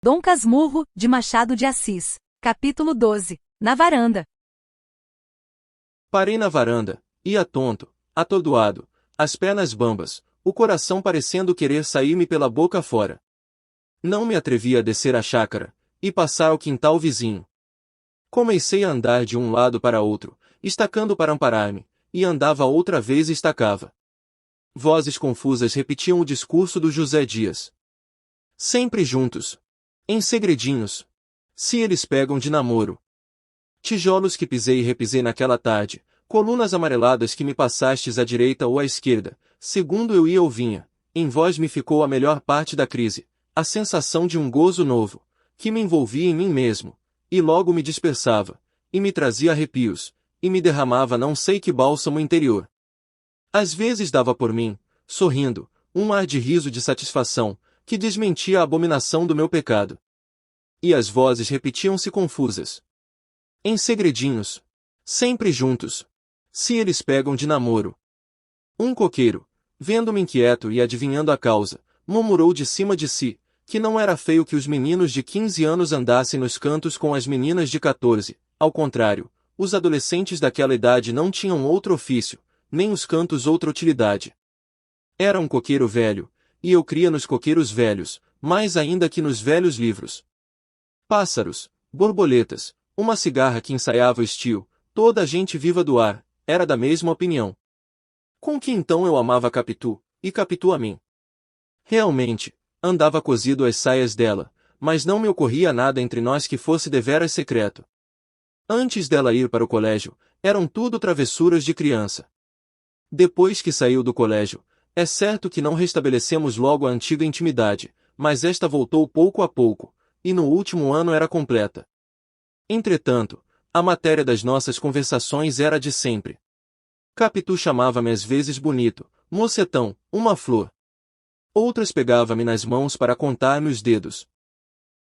Dom Casmurro, de Machado de Assis. Capítulo 12. Na varanda. Parei na varanda, ia tonto, atordoado, as pernas bambas, o coração parecendo querer sair-me pela boca fora. Não me atrevia a descer a chácara, e passar ao quintal vizinho. Comecei a andar de um lado para outro, estacando para amparar-me, e andava outra vez e estacava. Vozes confusas repetiam o discurso do José Dias. Sempre juntos. Em segredinhos. Se eles pegam de namoro. Tijolos que pisei e repisei naquela tarde, colunas amareladas que me passastes à direita ou à esquerda, segundo eu ia ou vinha, em vós me ficou a melhor parte da crise, a sensação de um gozo novo, que me envolvia em mim mesmo, e logo me dispersava, e me trazia arrepios, e me derramava não sei que bálsamo interior. Às vezes dava por mim, sorrindo, um ar de riso de satisfação, que desmentia a abominação do meu pecado. E as vozes repetiam-se confusas. Em segredinhos. Sempre juntos. Se eles pegam de namoro. Um coqueiro, vendo-me inquieto e adivinhando a causa, murmurou de cima de si, que não era feio que os meninos de 15 anos andassem nos cantos com as meninas de 14, ao contrário, os adolescentes daquela idade não tinham outro ofício, nem os cantos outra utilidade. Era um coqueiro velho, e eu cria nos coqueiros velhos, mais ainda que nos velhos livros. Pássaros, borboletas, uma cigarra que ensaiava o estio, toda a gente viva do ar, era da mesma opinião. Com que então eu amava Capitu, e Capitu a mim. Realmente, andava cosido às saias dela, mas não me ocorria nada entre nós que fosse deveras secreto. Antes dela ir para o colégio, eram tudo travessuras de criança. Depois que saiu do colégio, é certo que não restabelecemos logo a antiga intimidade, mas esta voltou pouco a pouco, e no último ano era completa. Entretanto, a matéria das nossas conversações era a de sempre. Capitu chamava-me às vezes bonito, mocetão, uma flor. Outras pegava-me nas mãos para contar-me os dedos.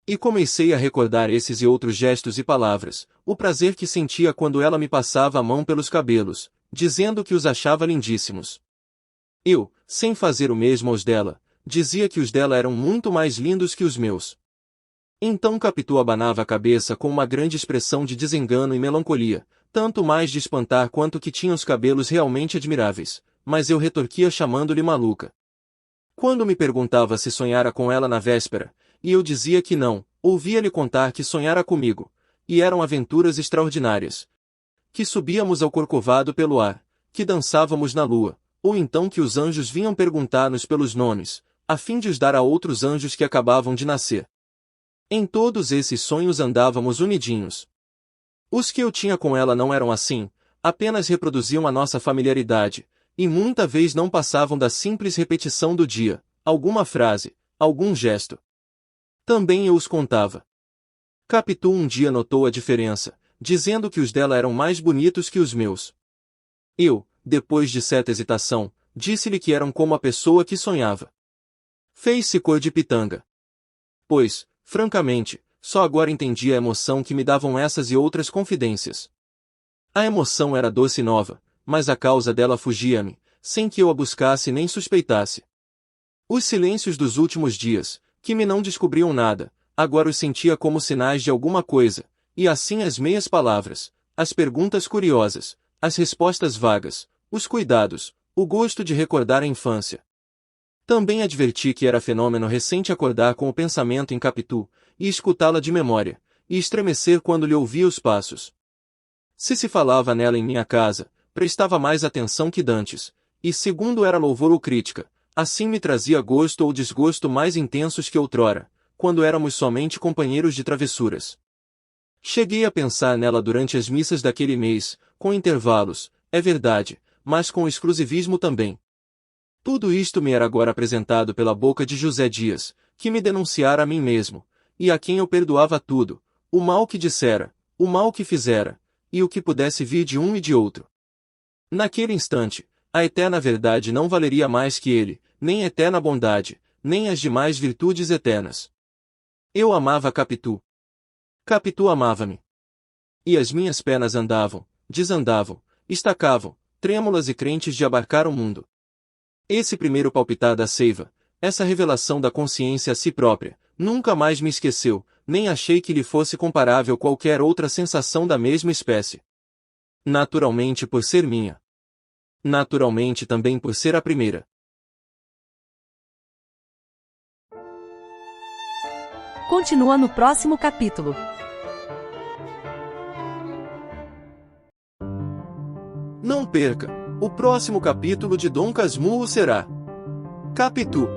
E comecei a recordar esses e outros gestos e palavras, o prazer que sentia quando ela me passava a mão pelos cabelos, dizendo que os achava lindíssimos. Eu, sem fazer o mesmo aos dela, dizia que os dela eram muito mais lindos que os meus. Então Capitu abanava a cabeça com uma grande expressão de desengano e melancolia, tanto mais de espantar quanto que tinha os cabelos realmente admiráveis, mas eu retorquia chamando-lhe maluca. Quando me perguntava se sonhara com ela na véspera, e eu dizia que não, ouvia-lhe contar que sonhara comigo, e eram aventuras extraordinárias. Que subíamos ao Corcovado pelo ar, que dançávamos na lua, ou então que os anjos vinham perguntar-nos pelos nomes, a fim de os dar a outros anjos que acabavam de nascer. Em todos esses sonhos andávamos unidinhos. Os que eu tinha com ela não eram assim, apenas reproduziam a nossa familiaridade, e muita vez não passavam da simples repetição do dia, alguma frase, algum gesto. Também eu os contava. Capitu um dia notou a diferença, dizendo que os dela eram mais bonitos que os meus. Eu, depois de certa hesitação, disse-lhe que eram como a pessoa que sonhava. Fez-se cor de pitanga. Pois, francamente, só agora entendi a emoção que me davam essas e outras confidências. A emoção era doce e nova, mas a causa dela fugia-me, sem que eu a buscasse nem suspeitasse. Os silêncios dos últimos dias, que me não descobriam nada, agora os sentia como sinais de alguma coisa, e assim as meias palavras, as perguntas curiosas, as respostas vagas, os cuidados, o gosto de recordar a infância. Também adverti que era fenômeno recente acordar com o pensamento em Capitu, e escutá-la de memória, e estremecer quando lhe ouvia os passos. Se falava nela em minha casa, prestava mais atenção que dantes, e segundo era louvor ou crítica, assim me trazia gosto ou desgosto mais intensos que outrora, quando éramos somente companheiros de travessuras. Cheguei a pensar nela durante as missas daquele mês, com intervalos, é verdade, mas com exclusivismo também. Tudo isto me era agora apresentado pela boca de José Dias, que me denunciara a mim mesmo, e a quem eu perdoava tudo, o mal que dissera, o mal que fizera, e o que pudesse vir de um e de outro. Naquele instante, a eterna verdade não valeria mais que ele, nem a eterna bondade, nem as demais virtudes eternas. Eu amava Capitu. Capitu amava-me. E as minhas pernas andavam, desandavam, estacavam, trêmulas e crentes de abarcar o mundo. Esse primeiro palpitar da seiva, essa revelação da consciência a si própria, Nunca mais me esqueceu, nem achei que lhe fosse comparável qualquer outra sensação da mesma espécie. Naturalmente por ser minha. Naturalmente também por ser a primeira. Continua no próximo capítulo. Não perca! O próximo capítulo de Dom Casmurro será Capitu.